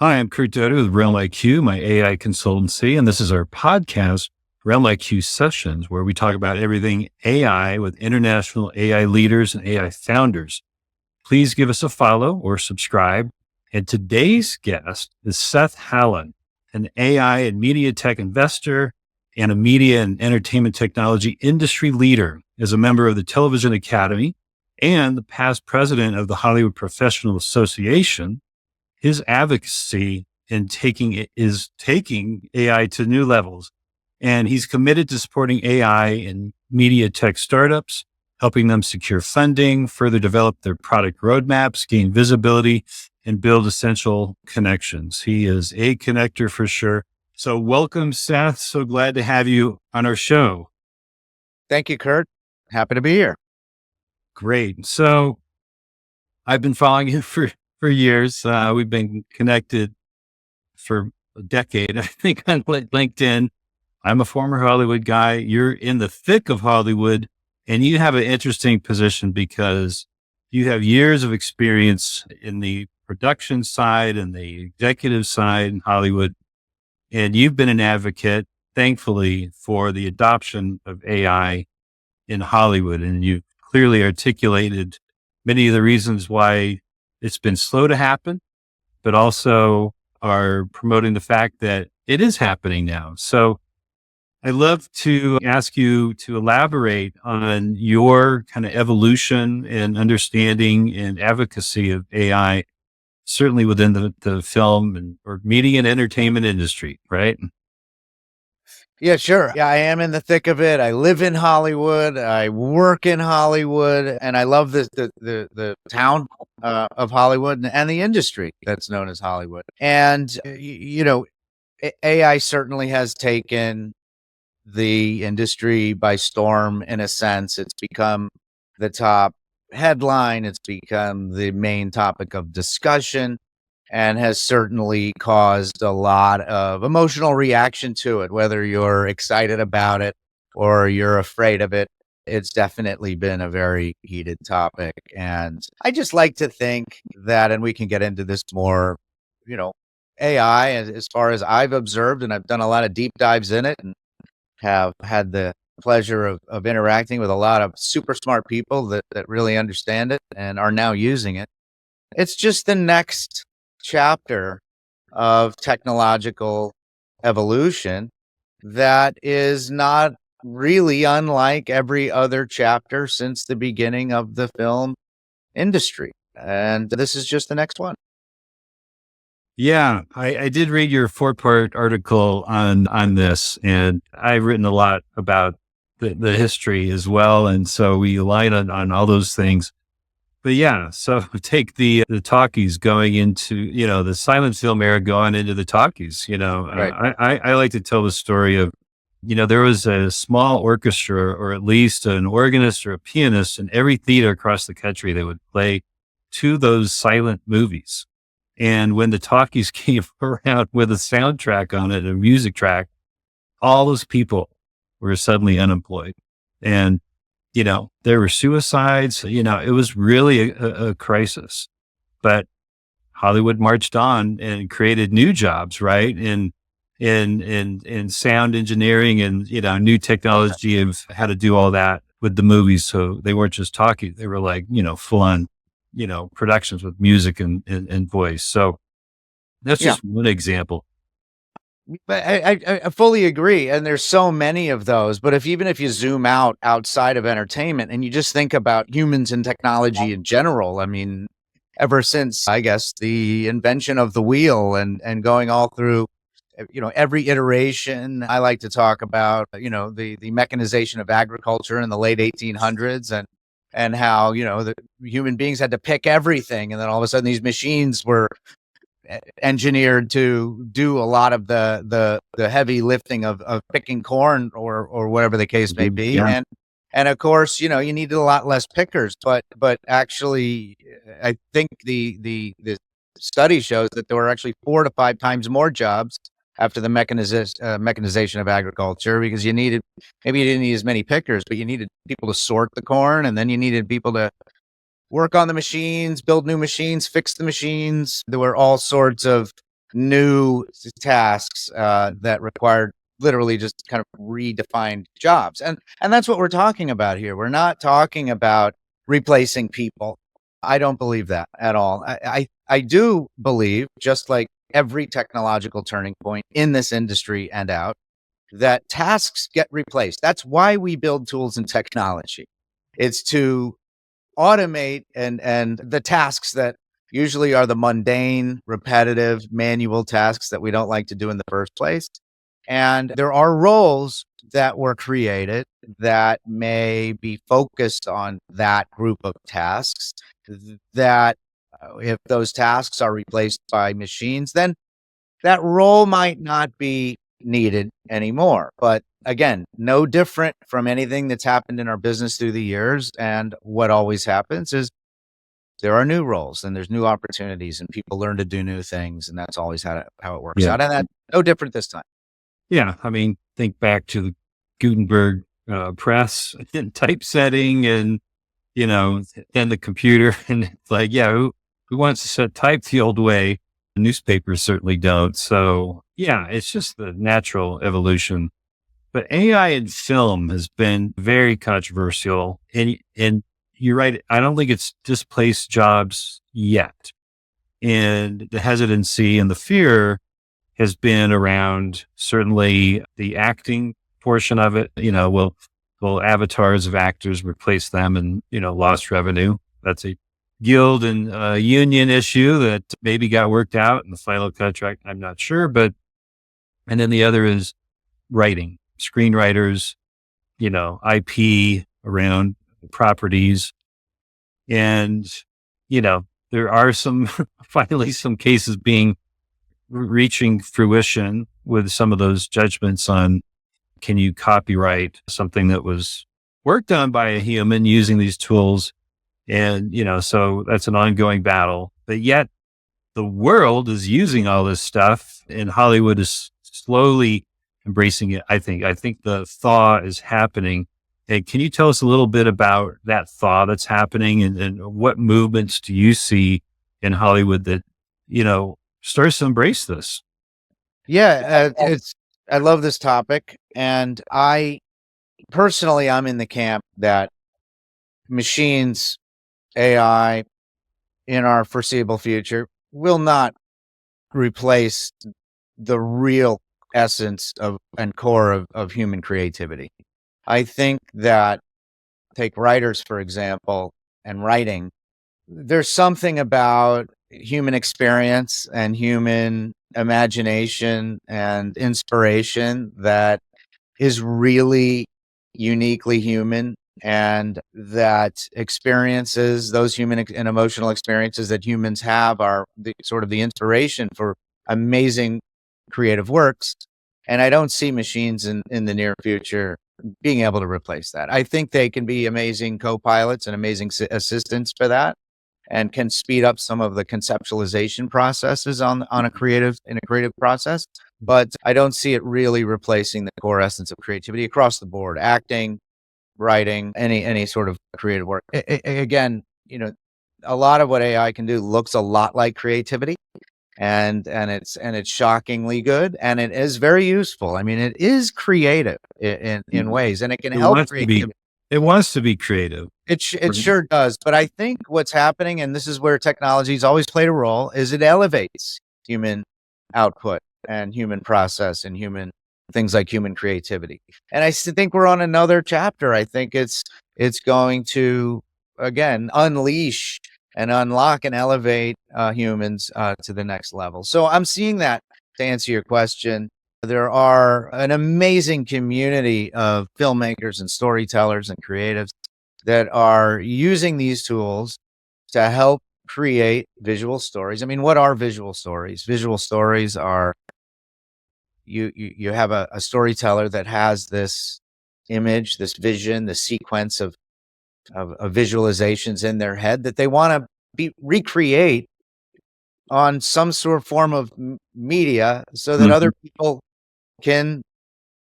Hi, I'm Curt Doty with RealmIQ, my AI consultancy, and this is our podcast, RealmIQ Sessions, where we talk about everything AI with international AI leaders and AI founders. Please give us a follow or subscribe. And today's guest is Seth Hallen, an AI and media tech investor and a media and entertainment technology industry leader, as a member of the Television Academy and the past president of the Hollywood Professional Association. His advocacy is taking AI to new levels, and he's committed to supporting AI in media tech startups, helping them secure funding, further develop their product roadmaps, gain visibility, and build essential connections. He is a connector for sure. So welcome, Seth. So glad to have you on our show. Thank you, Curt. Happy to be here. Great. So I've been following you for years. We've been connected for a decade, I think, on LinkedIn. I'm a former Hollywood guy. You're in the thick of Hollywood, and you have an interesting position because you have years of experience in the production side and the executive side in Hollywood. And you've been an advocate, thankfully, for the adoption of AI in Hollywood. And you clearly articulated many of the reasons why it's been slow to happen, but also are promoting the fact that it is happening now. So I'd love to ask you to elaborate on your kind of evolution and understanding and advocacy of AI, certainly within the film or media and entertainment industry, right? Yeah, sure. Yeah, I am in the thick of it. I live in Hollywood. I work in Hollywood, and I love the town of Hollywood and the industry that's known as Hollywood. And AI certainly has taken the industry by storm. In a sense, it's become the top headline. It's become the main topic of discussion, and has certainly caused a lot of emotional reaction to it, whether you're excited about it or you're afraid of it. It's definitely been a very heated topic. And I just like to think that, and we can get into this more, AI, as far as I've observed, and I've done a lot of deep dives in it and have had the pleasure of interacting with a lot of super smart people that really understand it and are now using it. It's just the next chapter of technological evolution that is not really unlike every other chapter since the beginning of the film industry. And this is just the next one. Yeah, I did read your 4-part article on this, and I've written a lot about the history as well. And so we aligned on all those things. But yeah, so take the talkies going into, the silent film era going into the talkies, Right. I like to tell the story of, there was a small orchestra or at least an organist or a pianist in every theater across the country that would play to those silent movies. And when the talkies came around with a soundtrack on it, a music track, all those people were suddenly unemployed. And there were suicides, it was really a crisis, but Hollywood marched on and created new jobs, right? In sound engineering and, new technology of how to do all that with the movies. So they weren't just talking, they were like, full on, productions with music and voice. So that's Yeah. just one example. But I fully agree. And there's so many of those. But even if you zoom out outside of entertainment and you just think about humans and technology in general, I mean, ever since, I guess, the invention of the wheel and going all through, every iteration. I like to talk about, the mechanization of agriculture in the late 1800s, and how, the human beings had to pick everything. And then all of a sudden these machines were engineered to do a lot of the heavy lifting of picking corn or whatever the case may be. Yeah. And of course, you needed a lot less pickers, but actually I think the study shows that there were actually 4 to 5 times more jobs after the mechanization of agriculture, because maybe you didn't need as many pickers, but you needed people to sort the corn, and then you needed people to work on the machines, build new machines, fix the machines. There were all sorts of new tasks that required literally just kind of redefined jobs. And that's what we're talking about here. We're not talking about replacing people. I don't believe that at all. I do believe, just like every technological turning point in this industry and out, that tasks get replaced. That's why we build tools and technology. It's to automate and the tasks that usually are the mundane, repetitive, manual tasks that we don't like to do in the first place. And there are roles that were created that may be focused on that group of tasks that if those tasks are replaced by machines, then that role might not be needed anymore. But again, no different from anything that's happened in our business through the years. And what always happens is there are new roles and there's new opportunities and people learn to do new things. And that's always how it works out. And that's no different this time. Yeah. I mean, think back to the Gutenberg press and typesetting and, and the computer. And it's like, yeah, who wants to type the old way? The newspapers certainly don't. So yeah, it's just the natural evolution. But AI in film has been very controversial. And you're right. I don't think it's displaced jobs yet. And the hesitancy and the fear has been around certainly the acting portion of it. Will avatars of actors replace them and, lost revenue? That's a guild and union issue that maybe got worked out in the final contract. I'm not sure. And then the other is writing, screenwriters, IP around properties. And, there are finally some cases reaching fruition with some of those judgments on, can you copyright something that was worked on by a human using these tools? And, so that's an ongoing battle, but yet the world is using all this stuff and Hollywood is slowly embracing it. I think the thaw is happening. And can you tell us a little bit about that thaw that's happening and what movements do you see in Hollywood that, starts to embrace this? Yeah, I love this topic. And I'm in the camp that machines, AI in our foreseeable future will not replace the real essence and core of human creativity. I think that, take writers, for example, and writing, there's something about human experience and human imagination and inspiration that is really uniquely human, and that those human and emotional experiences that humans have are sort of the inspiration for amazing creative works. And I don't see machines in the near future being able to replace that. I think they can be amazing co-pilots and amazing assistants for that, and can speed up some of the conceptualization processes in a creative process. But I don't see it really replacing the core essence of creativity across the board: acting, writing, any sort of creative work. Again, a lot of what AI can do looks a lot like creativity. And it's shockingly good, and it is very useful. I mean, it is creative in ways, and it can help creativity. It wants to be creative. It sure does. But I think what's happening, and this is where technology's always played a role, is it elevates human output and human process and human things like human creativity. And I think we're on another chapter. I think it's going to, again, unleash and unlock and elevate humans to the next level. So I'm seeing that, to answer your question. There are an amazing community of filmmakers and storytellers and creatives that are using these tools to help create visual stories. I mean, what are visual stories? Visual stories are, you have a storyteller that has this image, this vision, this sequence of visualizations in their head that they want to recreate on some sort of form of media so that other people can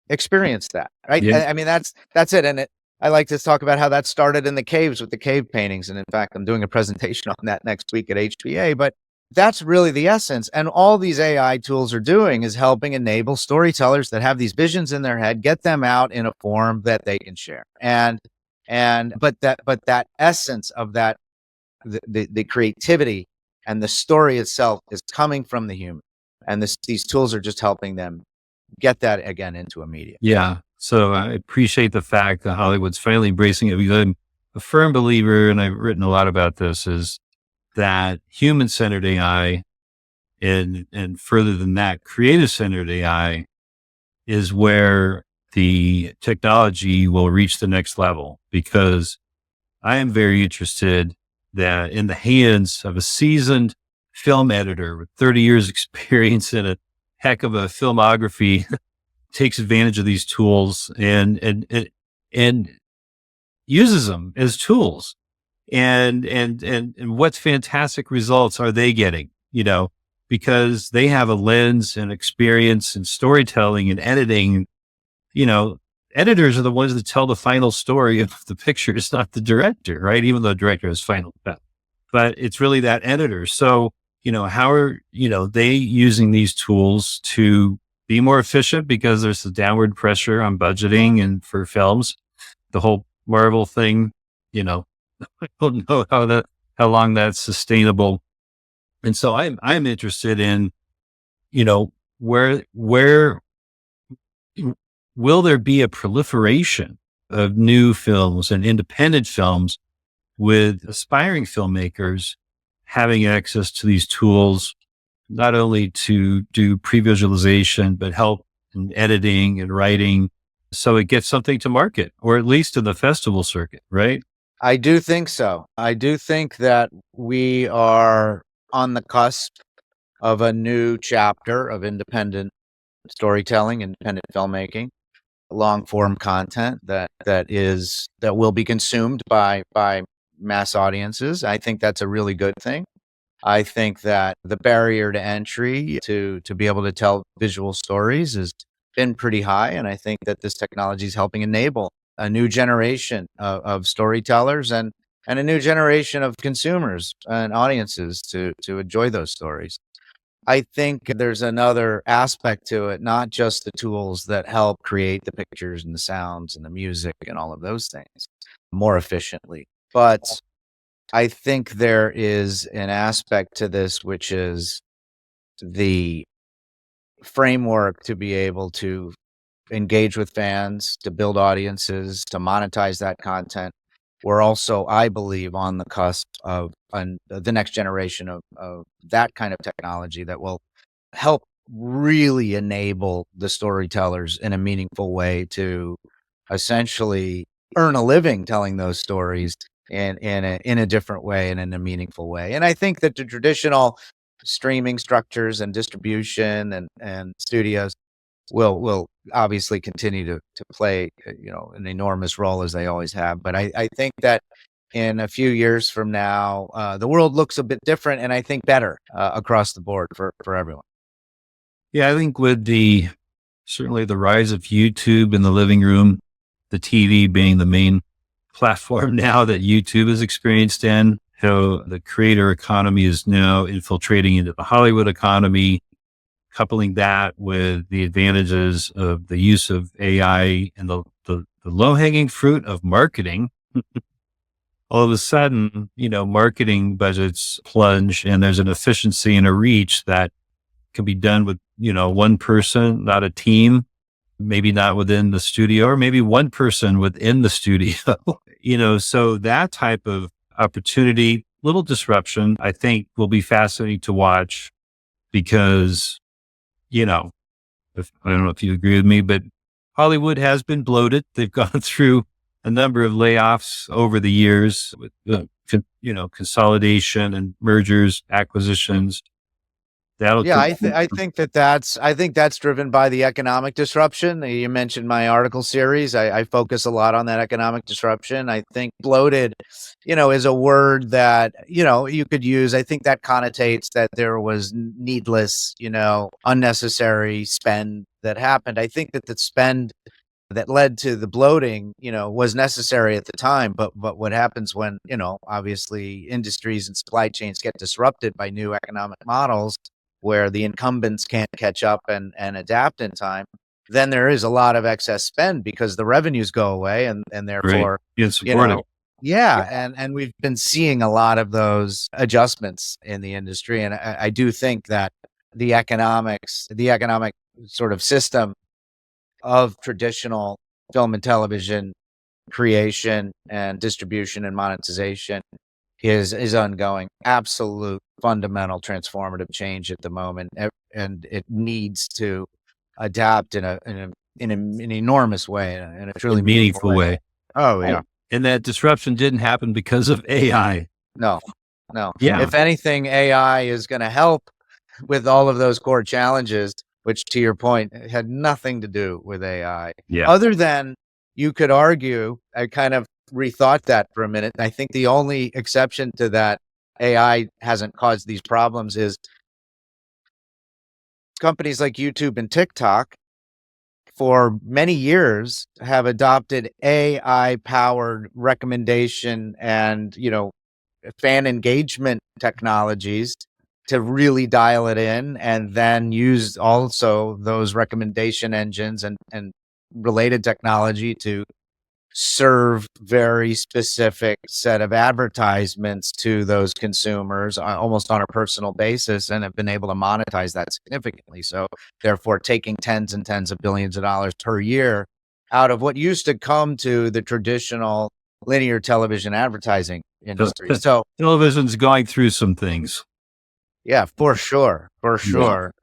experience that, right? Yeah. I mean, that's it. And I like to talk about how that started in the caves with the cave paintings. And in fact, I'm doing a presentation on that next week at HPA. But that's really the essence. And all these AI tools are doing is helping enable storytellers that have these visions in their head, get them out in a form that they can share. But that essence of that, the creativity and the story itself is coming from the human. And these tools are just helping them get that again into a media. Yeah. So I appreciate the fact that Hollywood's finally embracing it, because I'm a firm believer, and I've written a lot about this, is that human-centered AI and further than that, creative-centered AI is where the technology will reach the next level. Because I am very interested that in the hands of a seasoned film editor with 30 years experience and a heck of a filmography takes advantage of these tools and uses them as tools. And what fantastic results are they getting, because they have a lens and experience in storytelling and editing. Editors are the ones that tell the final story of the picture. It's not the director, right? Even though the director has final cut, but it's really that editor. So, how are, they using these tools to be more efficient, because there's the downward pressure on budgeting and for films, the whole Marvel thing, I don't know how long that's sustainable. And so I'm interested in, where will there be a proliferation of new films and independent films with aspiring filmmakers having access to these tools, not only to do pre-visualization, but help in editing and writing, so it gets something to market, or at least in the festival circuit, right? I do think so. I do think that we are on the cusp of a new chapter of independent storytelling, independent filmmaking, long form content that will be consumed by mass audiences. I think that's a really good thing. I think that the barrier to entry to be able to tell visual stories has been pretty high, and I think that this technology is helping enable a new generation of storytellers and a new generation of consumers and audiences to enjoy those stories. I think there's another aspect to it, not just the tools that help create the pictures and the sounds and the music and all of those things more efficiently, but I think there is an aspect to this, which is the framework to be able to engage with fans, to build audiences, to monetize that content. We're also, I believe, on the cusp of the next generation of that kind of technology that will help really enable the storytellers in a meaningful way to essentially earn a living telling those stories in a different way and in a meaningful way. And I think that the traditional streaming structures and distribution and studios will obviously continue to play an enormous role as they always have. But I think that in a few years from now, the world looks a bit different, and I think better across the board for everyone. Yeah, I think with certainly the rise of YouTube in the living room, the TV being the main platform now that YouTube is experienced in, how the creator economy is now infiltrating into the Hollywood economy, coupling that with the advantages of the use of AI and the low hanging fruit of marketing. All of a sudden, marketing budgets plunge, and there's an efficiency and a reach that can be done with, one person, not a team, maybe not within the studio, or maybe one person within the studio. So that type of opportunity, little disruption, I think will be fascinating to watch, because, I don't know if you agree with me, but Hollywood has been bloated. They've gone through a number of layoffs over the years with, consolidation and mergers, acquisitions. That'll Yeah, I think that's driven by the economic disruption. You mentioned my article series. I focus a lot on that economic disruption. I think bloated, is a word that, you could use. I think that connotates that there was needless, unnecessary spend that happened. I think that the spend that led to the bloating, was necessary at the time. But what happens when, obviously industries and supply chains get disrupted by new economic models where the incumbents can't catch up and adapt in time, then there is a lot of excess spend because the revenues go away and therefore, and we've been seeing a lot of those adjustments in the industry. And I do think that the economic sort of system of traditional film and television creation and distribution and monetization is ongoing. Absolute fundamental transformative change at the moment, and it needs to adapt in an enormous way, in a truly meaningful way. Oh yeah, and that disruption didn't happen because of AI. No. Yeah. If anything, AI is going to help with all of those core challenges, which, to your point, had nothing to do with AI. Yeah. Other than, you could argue, I kind of rethought that for a minute. I think the only exception to that AI hasn't caused these problems is companies like YouTube and TikTok for many years have adopted AI powered recommendation and, fan engagement technologies to really dial it in, and then use also those recommendation engines and related technology to serve very specific set of advertisements to those consumers almost on a personal basis, and have been able to monetize that significantly. So therefore taking tens and tens of billions of dollars per year out of what used to come to the traditional linear television advertising industry. So television's going through some things. Yeah, for sure.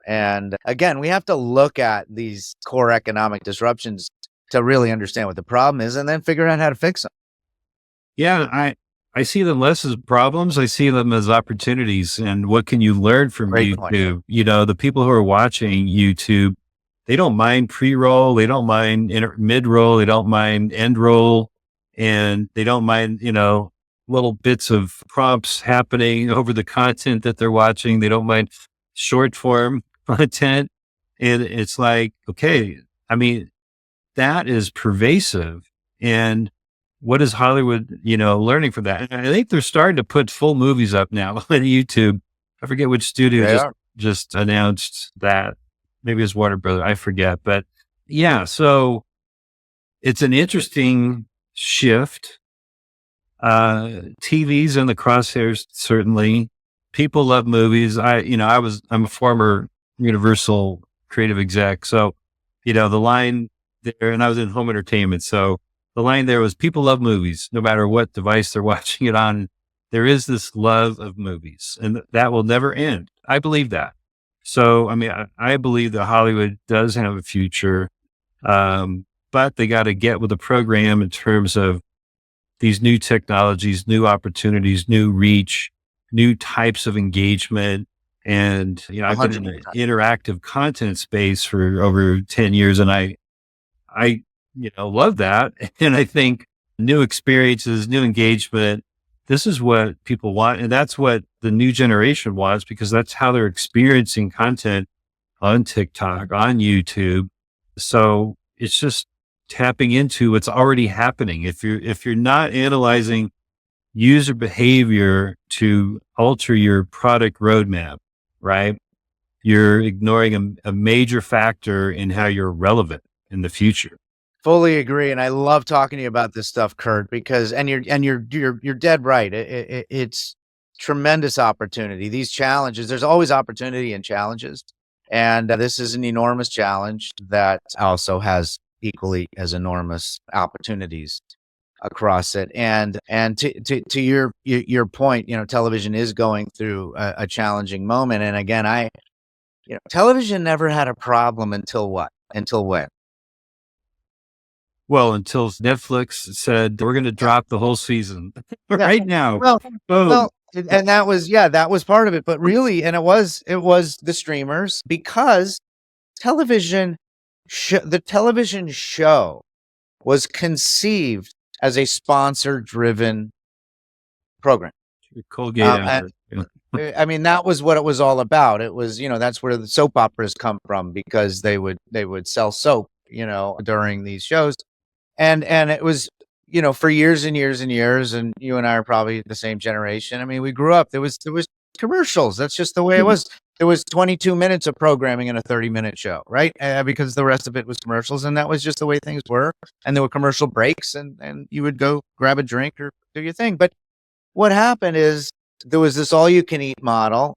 And again, we have to look at these core economic disruptions to really understand what the problem is, and then figure out how to fix them. Yeah, I see them less as problems. I see them as opportunities. And what can you learn from Great YouTube? point. The people who are watching YouTube, they don't mind pre-roll, they don't mind mid-roll, they don't mind end roll, and they don't mind, little bits of prompts happening over the content that they're watching. They don't mind short form content. And it's like, okay, I mean, that is pervasive. And what is Hollywood, learning from that? And I think they're starting to put full movies up now on YouTube. I forget which studio just announced that. Maybe it's Warner Brothers. I forget. But yeah, so it's an interesting shift. TV's in the crosshairs, certainly. People love movies. I'm a former Universal creative exec. So, the line there, and I was in home entertainment. So the line there was, people love movies, no matter what device they're watching it on. There is this love of movies, and that will never end. I believe that. So, I mean, I believe that Hollywood does have a future, but they got to get with the program in terms of these new technologies, new opportunities, new reach, new types of engagement. And, I've been in the interactive content space for over 10 years, and I love that. And I think new experiences, new engagement, this is what people want. And that's what the new generation wants, because that's how they're experiencing content on TikTok, on YouTube. So it's just tapping into what's already happening. If you're not analyzing user behavior to alter your product roadmap, right, you're ignoring a major factor in how you're relevant in the future. Fully agree, and I love talking to you about this stuff, Curt, because you're dead right. It's tremendous opportunity. These challenges, there's always opportunity in challenges, and this is an enormous challenge that also has equally as enormous opportunities across it. And to your point, television is going through a challenging moment. And again, television never had a problem until what? Until when? Well, until Netflix said, we're going to drop the whole season right now. Well, and that was part of it. But really, and it was the streamers, because the television show was conceived as a sponsor-driven program. Colgate. I mean, that was what it was all about. It was, that's where the soap operas come from, because they would sell soap during these shows. And it was, for years and years and years, and you and I are probably the same generation. I mean, we grew up, there was commercials. That's just the way it was. There was 22 minutes of programming in a 30-minute show, right? Because the rest of it was commercials, and that was just the way things were. And there were commercial breaks, and you would go grab a drink or do your thing. But what happened is there was this all-you-can-eat model.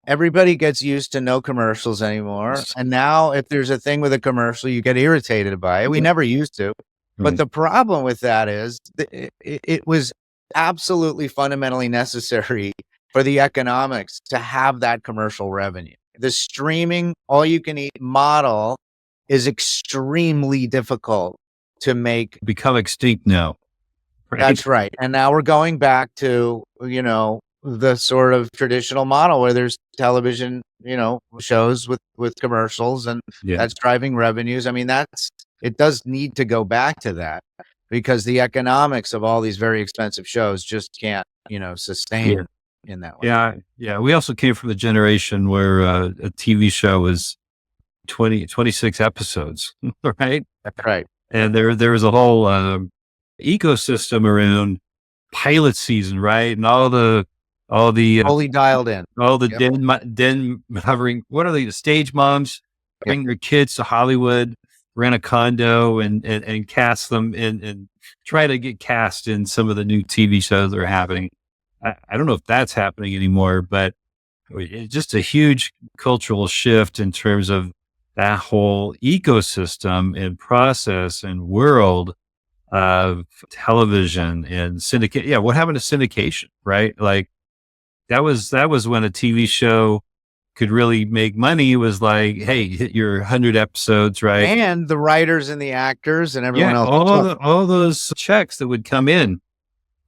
Everybody gets used to no commercials anymore. And now if there's a thing with a commercial, you get irritated by it. We never used to. But the problem with that is it was absolutely fundamentally necessary for the economics to have that commercial revenue. The streaming all-you-can-eat model is extremely difficult to make. Become extinct now. Right? That's right. And now we're going back to, the sort of traditional model where there's television, shows with commercials, and that's driving revenues. I mean, it does need to go back to that, because the economics of all these very expensive shows just can't, sustain in that way. Yeah. Yeah. We also came from the generation where a TV show was 26 episodes, right? That's right. And there was a whole ecosystem around pilot season, right? And all the fully dialed in, all the den hovering. What are they? The stage moms bring their kids to Hollywood, rent a condo, and cast them and try to get cast in some of the new TV shows that are happening. I don't know if that's happening anymore, but it's just a huge cultural shift in terms of that whole ecosystem and process and world of television and syndicate. Yeah. What happened to syndication, right? Like that was when a TV show could really make money. It was like, hey, hit your 100 episodes, right? And the writers and the actors and everyone else. All those checks that would come in,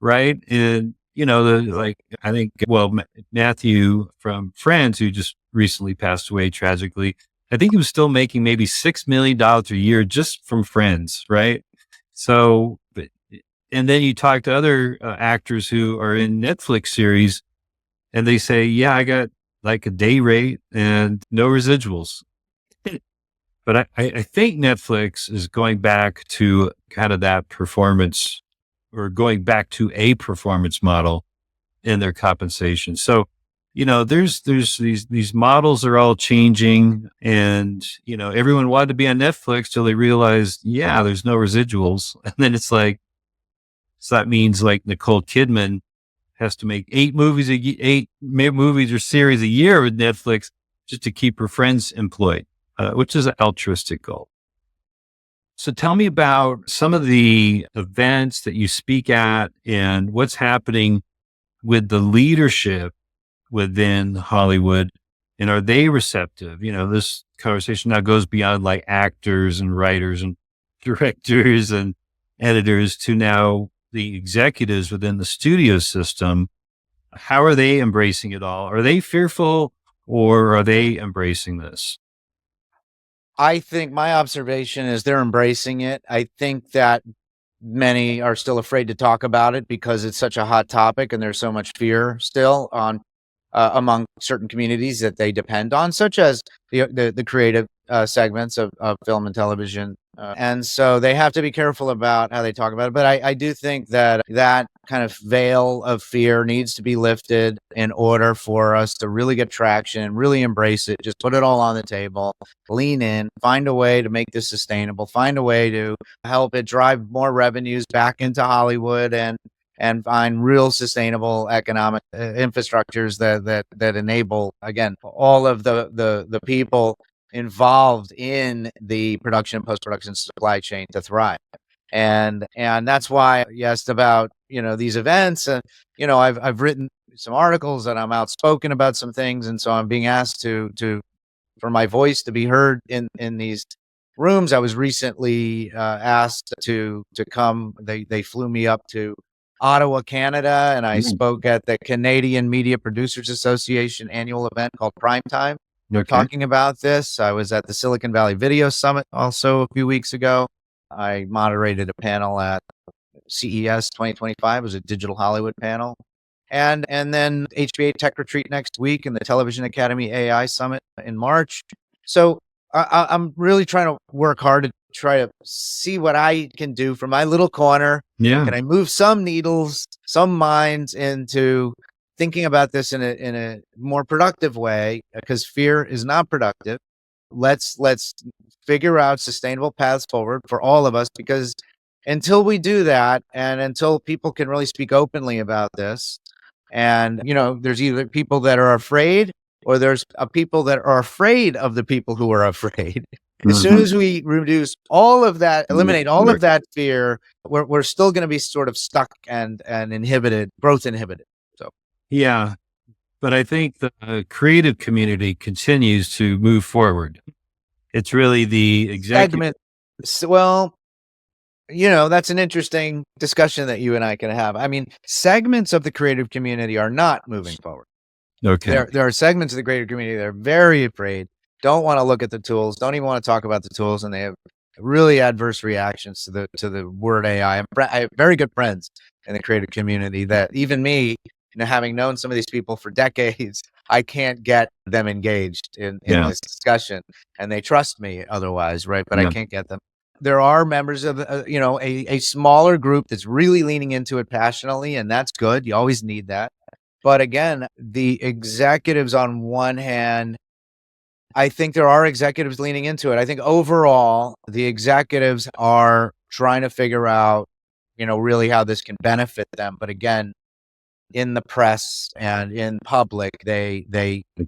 right? And, I think, Matthew from Friends, who just recently passed away tragically, I think he was still making maybe $6 million a year just from Friends, right? So, and then you talk to other actors who are in Netflix series, and they say, yeah, I got like a day rate and no residuals. But I think Netflix is going back to kind of that performance, or going back to a performance model in their compensation. So, there's these models are all changing, and, everyone wanted to be on Netflix till they realized, there's no residuals. And then it's like, so that means like Nicole Kidman has to make 8 movies or series a year with Netflix just to keep her friends employed, which is an altruistic goal. So tell me about some of the events that you speak at and what's happening with the leadership within Hollywood, and are they receptive? This conversation now goes beyond like actors and writers and directors and editors to now the executives within the studio system. How are they embracing it all? Are they fearful, or are they embracing this? I think my observation is they're embracing it. I think that many are still afraid to talk about it because it's such a hot topic, and there's so much fear still on among certain communities that they depend on, such as the creative segments of film and television. And so they have to be careful about how they talk about it. But I do think that kind of veil of fear needs to be lifted in order for us to really get traction, really embrace it, just put it all on the table, lean in, find a way to make this sustainable, find a way to help it drive more revenues back into Hollywood, and find real sustainable economic infrastructures that enable, again, all of the people involved in the production and post-production supply chain to thrive. And that's why you asked about, these events. I've written some articles, and I'm outspoken about some things. And so I'm being asked for my voice to be heard in these rooms. I was recently asked to come. They flew me up to Ottawa, Canada, and I spoke at the Canadian Media Producers Association annual event called Primetime. We're talking about this. I was at the Silicon Valley Video Summit also a few weeks ago. I moderated a panel at CES 2025. It was a Digital Hollywood panel. And then HBA Tech Retreat next week, and the Television Academy AI Summit in March. So I'm really trying to work hard try to see what I can do from my little corner. Yeah. Can I move some needles, some minds into thinking about this in a more productive way? Because fear is not productive. Let's figure out sustainable paths forward for all of us, because until we do that, and until people can really speak openly about this, and there's either people that are afraid, or there's people that are afraid of the people who are afraid. As soon as we reduce all of that, eliminate all of that fear, we're still going to be sort of stuck and inhibited, growth inhibited. So Yeah. But I think the creative community continues to move forward. It's really the executive. segment. Well, that's an interesting discussion that you and I can have. I mean, segments of the creative community are not moving forward. Okay. There are segments of the creative community that are very afraid, don't want to look at the tools, don't even want to talk about the tools, and they have really adverse reactions to the word AI. I have very good friends in the creative community that even me, having known some of these people for decades, I can't get them engaged in this discussion, and they trust me otherwise, right? But I can't get them. There are members of a smaller group that's really leaning into it passionately, and that's good. You always need that. But again, the executives on one hand, I think there are executives leaning into it. I think overall, the executives are trying to figure out, really how this can benefit them. But again, in the press and in public, they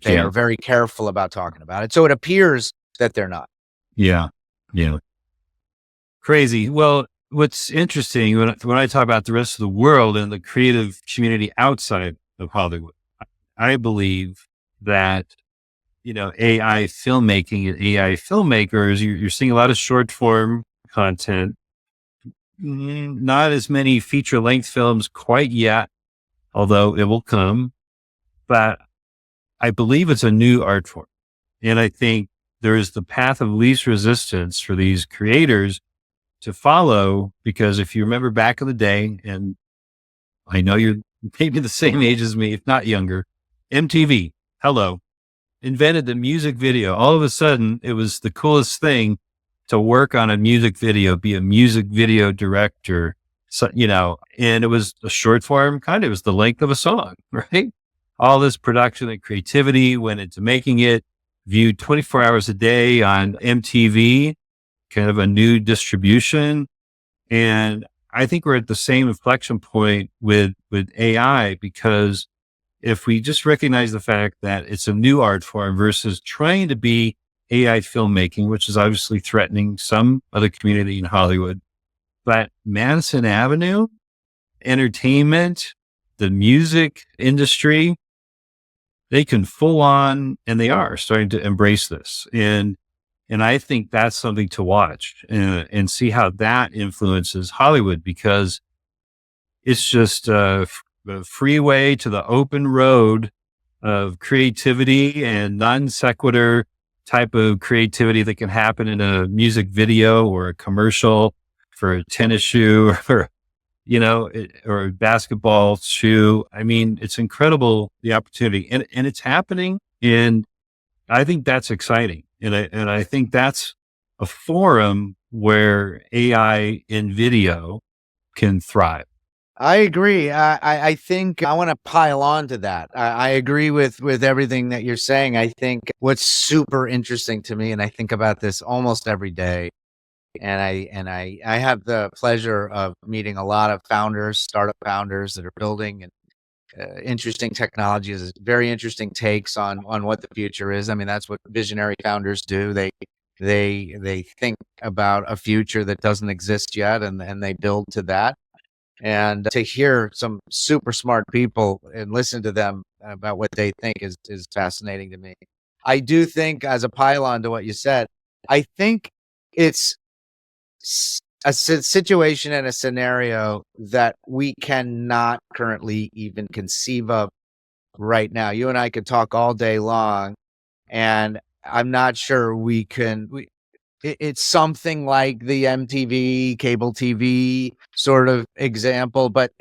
are very careful about talking about it. So it appears that they're not. Yeah. Yeah. Crazy. Well, what's interesting when I talk about the rest of the world and the creative community outside of Hollywood, I believe that, AI filmmaking and AI filmmakers, you're seeing a lot of short form content, not as many feature length films quite yet, although it will come, but I believe it's a new art form. And I think there is the path of least resistance for these creators to follow, because if you remember back in the day, and I know you're maybe the same age as me, if not younger, MTV, hello, invented the music video. All of a sudden, it was the coolest thing to work on a music video, be a music video director. So, and it was a short form kind of, it was the length of a song, right? All this production and creativity went into making it, viewed 24 hours a day on MTV, kind of a new distribution. And I think we're at the same inflection point with AI, because if we just recognize the fact that it's a new art form versus trying to be AI filmmaking, which is obviously threatening some of the community in Hollywood, but Madison Avenue, entertainment, the music industry, they can full on, and they are starting to embrace this. And I think that's something to watch and see how that influences Hollywood, because it's just a freeway to the open road of creativity and non sequitur type of creativity that can happen in a music video or a commercial for a tennis shoe or, or a basketball shoe. I mean, it's incredible, the opportunity, and it's happening. And I think that's exciting. And I think that's a forum where AI in video can thrive. I agree. I think I want to pile on to that. I agree with everything that you're saying. I think what's super interesting to me, and I think about this almost every day, and I have the pleasure of meeting a lot of founders, startup founders that are building and interesting technologies, very interesting takes on what the future is. I mean, that's what visionary founders do. They think about a future that doesn't exist yet, and they build to that. And to hear some super smart people and listen to them about what they think is fascinating to me. I do think, as a pile-on to what you said, I think it's a situation and a scenario that we cannot currently even conceive of right now. You and I could talk all day long, and I'm not sure we can. It's something like the MTV cable TV sort of example, but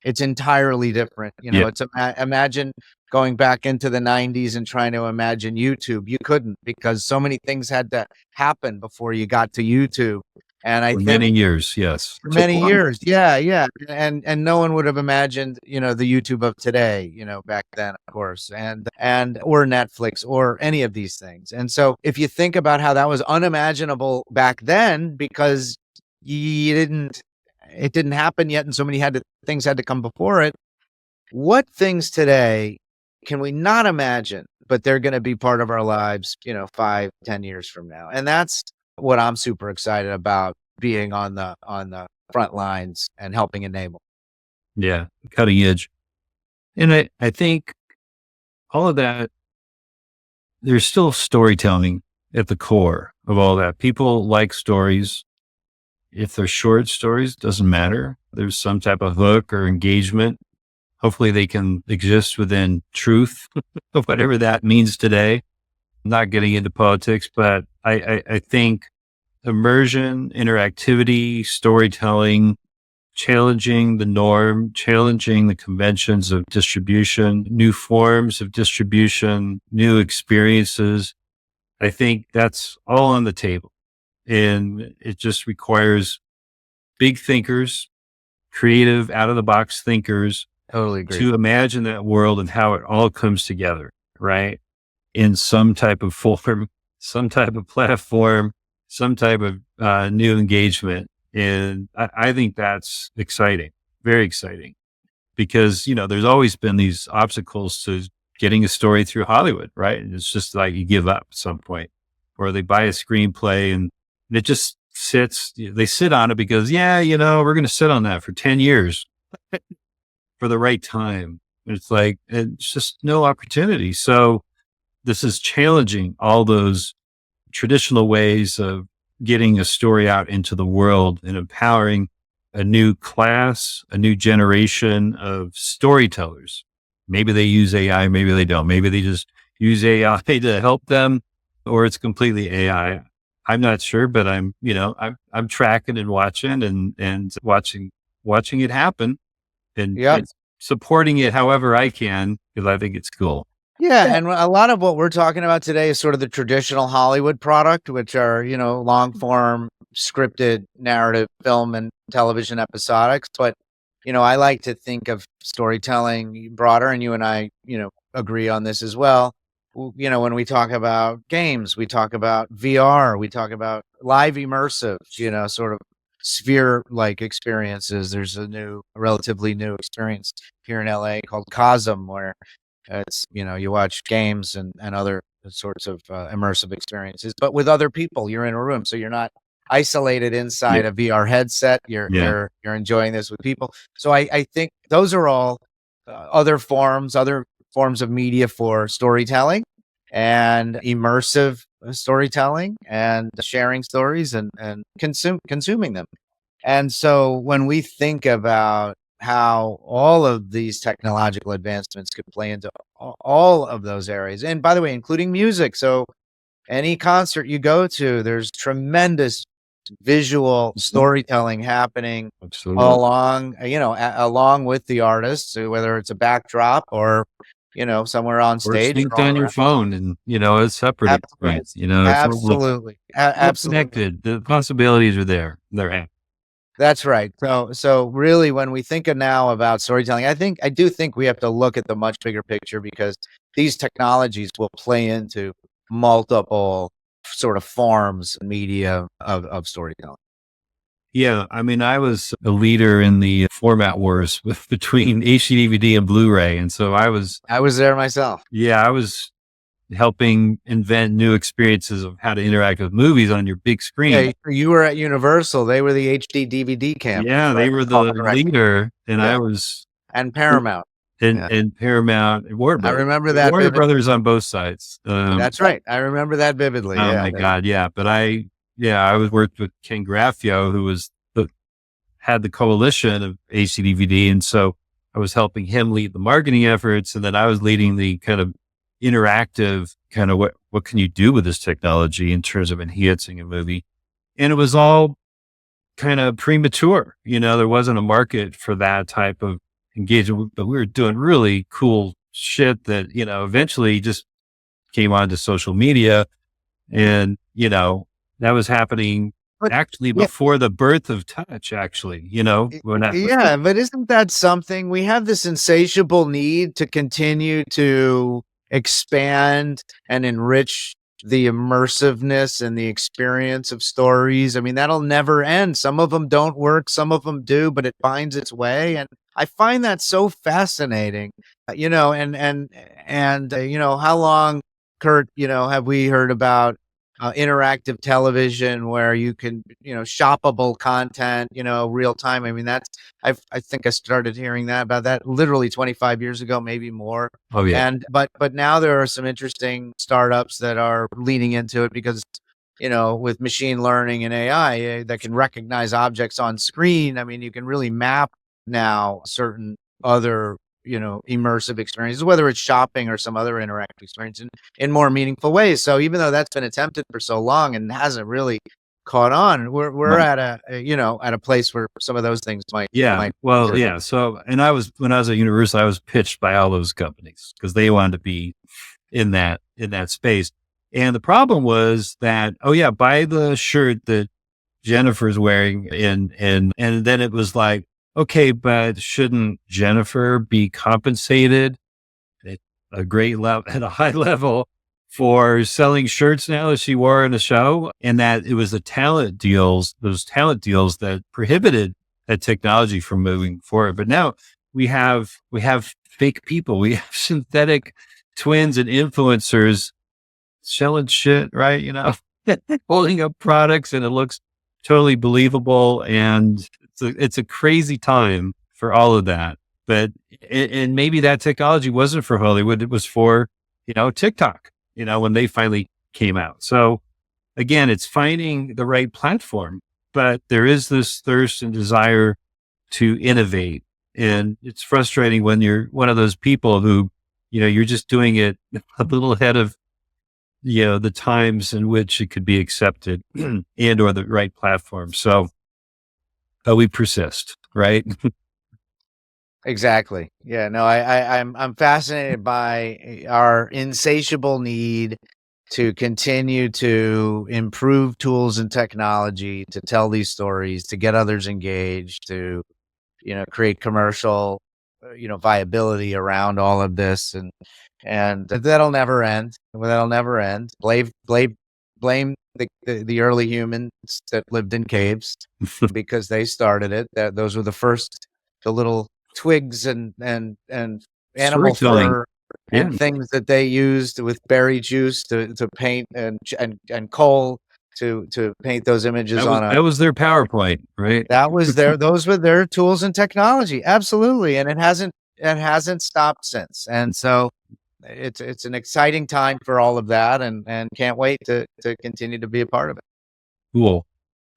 It's entirely different. You know, Yeah. it's imagine going back into the 90s and trying to imagine YouTube. You couldn't, because so many things had to happen before you got to YouTube. And I For think many years. Yes. for Took many long. years, yeah. And no one would have imagined, you know, the YouTube of today, you know, back then, of course, and or Netflix or any of these things. And so if you think about how that was unimaginable back then, because you didn't it didn't happen yet, and so many things had to come before it. What things today can we not imagine, but they're going to be part of our lives, you know, 5, 10 years from now? And that's what I'm super excited about, being on the front lines and helping enable. Yeah. Cutting edge. And I think all of that, there's still storytelling at the core of all that. People like stories. If they're short stories, doesn't matter. There's some type of hook or engagement. Hopefully they can exist within truth of whatever that means today. I'm not getting into politics, but I think immersion, interactivity, storytelling, challenging the norm, challenging the conventions of distribution, new forms of distribution, new experiences. I think that's all on the table. And it just requires big thinkers, creative, out of the box thinkers Totally agree. to imagine that world and how it all comes together, right? In some type of form, some type of platform, some type of new engagement. And I think that's exciting, very exciting, because, you know, there's always been these obstacles to getting a story through Hollywood, right? And it's just like you give up at some point, or they buy a screenplay and it just sits, they sit on it because, yeah, you know, we're going to sit on that for 10 years for the right time. It's like, it's just no opportunity. So this is challenging all those traditional ways of getting a story out into the world and empowering a new class, a new generation of storytellers. Maybe they use AI, maybe they don't. Maybe they just use AI to help them, or it's completely AI. I'm not sure, but I'm tracking and watching and watching it happen Yep. and supporting it however I can, because I think it's cool. Yeah, and a lot of what we're talking about today is sort of the traditional Hollywood product, which are, you know, long form scripted narrative film and television episodics. But, you know, I like to think of storytelling broader, and you and I, you know, agree on this as well. You know, when we talk about games, we talk about VR, we talk about live immersive, you know, sort of sphere like experiences. There's a relatively new experience here in LA called Cosm, where it's, you know, you watch games and other sorts of immersive experiences, but with other people. You're in a room, so you're not isolated Yeah. inside a VR headset. You're Yeah. you're enjoying this with people. So I think those are all other forms of media for storytelling and immersive storytelling and sharing stories and consuming them. And so when we think about how all of these technological advancements could play into all of those areas, and by the way, including music. So any concert you go to, there's tremendous visual storytelling happening Absolutely. along, you know, along with the artists, so whether it's a backdrop or, you know, somewhere on Or stage synced or all on your around. phone and, you know, it's separate Absolutely. experience, you know, it's all Absolutely. connected. The possibilities are there. They're at. That's right. So really, when we think of now about storytelling, I do think we have to look at the much bigger picture, because these technologies will play into multiple sort of forms, media of storytelling. Yeah. I mean, I was a leader in the format wars between HD, and Blu-ray. And so I was there myself. I was helping invent new experiences of how to interact with movies on your big screen. Yeah, you were at Universal. They were the HD DVD camp. Yeah. If I They were recall the correctly. leader and Yeah, I was and Paramount. Yeah, and Paramount and Warner I Brothers. remember that Warner vividly. Brothers on both sides. That's right. I remember that vividly. Oh Yeah. my God. Yeah. But I was worked with Ken Graffio, who had the coalition of HDDVD. And so I was helping him lead the marketing efforts. And then I was leading the kind of interactive kind of what can you do with this technology in terms of enhancing a movie? And it was all kind of premature. You know, there wasn't a market for that type of engagement, but we were doing really cool shit that, eventually just came onto social media. And, that was happening But actually yeah, before the birth of touch, actually, when I was, yeah, but isn't that something? We have this insatiable need to continue to expand and enrich the immersiveness and the experience of stories. I mean, that'll never end. Some of them don't work, some of them do, but it finds its way. And I find that so fascinating. How long, Curt, have we heard about interactive television where you can, shoppable content, real time. I mean, I think I started hearing that about that literally 25 years ago, maybe more. oh yeah, But now there are some interesting startups that are leaning into it because, with machine learning and AI that can recognize objects on screen. I mean, you can really map now certain other, immersive experiences, whether it's shopping or some other interactive experience in more meaningful ways. So even though that's been attempted for so long and hasn't really caught on, we're right. at at a place where some of those things Yeah. might Well, work. yeah. So, and when I was at university, I was pitched by all those companies because they wanted to be in that space. And the problem was that, oh yeah, buy the shirt that Jennifer's wearing, and then it was like, okay, but shouldn't Jennifer be compensated at a great level, at a high level, for selling shirts now that she wore in a show? And that it was those talent deals that prohibited that technology from moving forward. But now we have fake people, we have synthetic twins and influencers selling shit, right? Holding up products, and it looks totally believable. And it's a crazy time for all of that. But, and maybe that technology wasn't for Hollywood. It was for, TikTok, when they finally came out. So again, it's finding the right platform, but there is this thirst and desire to innovate. And it's frustrating when you're one of those people who, you're just doing it a little ahead of, the times in which it could be accepted and or the right platform. So we persist, right? Exactly. Yeah. No, I'm fascinated by our insatiable need to continue to improve tools and technology to tell these stories, to get others engaged, to create commercial, viability around all of this, and that'll never end. Well, that'll never end. Blame the early humans that lived in caves because they started it. Those were the first, the little twigs and animal Storytelling. fur Yeah. and things that they used with berry juice to paint and coal to paint those images on a. That was their PowerPoint, right? Those were their tools and technology. Absolutely. And it hasn't stopped since. And so it's an exciting time for all of that and can't wait to continue to be a part of it. Cool.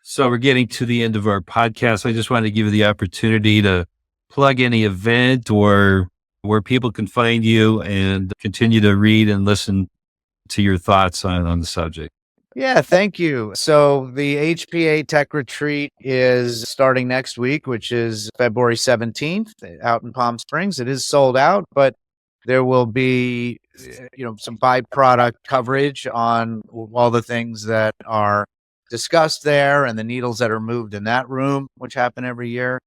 So we're getting to the end of our podcast. I just wanted to give you the opportunity to plug any event or where people can find you and continue to read and listen to your thoughts on the subject. Yeah, thank you. So the HPA Tech Retreat is starting next week, which is February 17th out in Palm Springs. It is sold out, but there will be, some byproduct coverage on all the things that are discussed there and the needles that are moved in that room, which happen every year.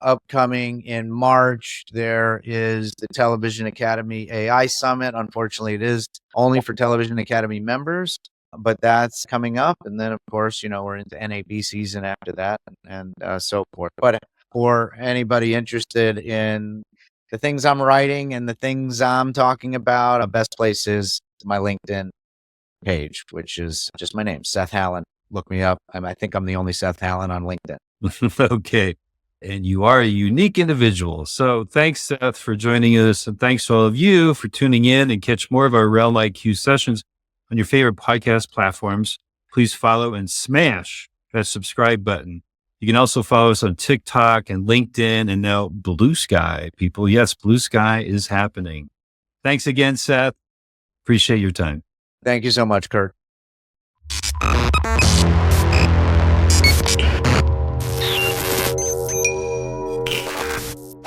Upcoming in March, there is the Television Academy AI Summit. Unfortunately, it is only for Television Academy members, but that's coming up. And then, of course, we're into NAB season after that and so forth. But for anybody interested in the things I'm writing and the things I'm talking about, the best place is my LinkedIn page, which is just my name, Seth Hallen. Look me up. I think I'm the only Seth Hallen on LinkedIn. Okay. And you are a unique individual. So thanks, Seth, for joining us. And thanks to all of you for tuning in, and catch more of our RealmIQ sessions on your favorite podcast platforms. Please follow and smash that subscribe button. You can also follow us on TikTok and LinkedIn and now Blue Sky, people. Yes, Blue Sky is happening. Thanks again, Seth. Appreciate your time. Thank you so much, Curt.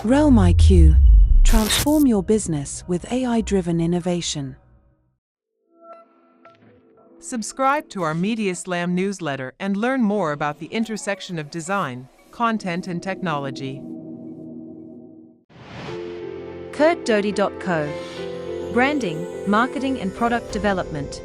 RealmIQ. Transform your business with AI-driven innovation. Subscribe to our Media Slam newsletter and learn more about the intersection of design, content, and technology. CurtDoty.co. Branding, marketing, and product development.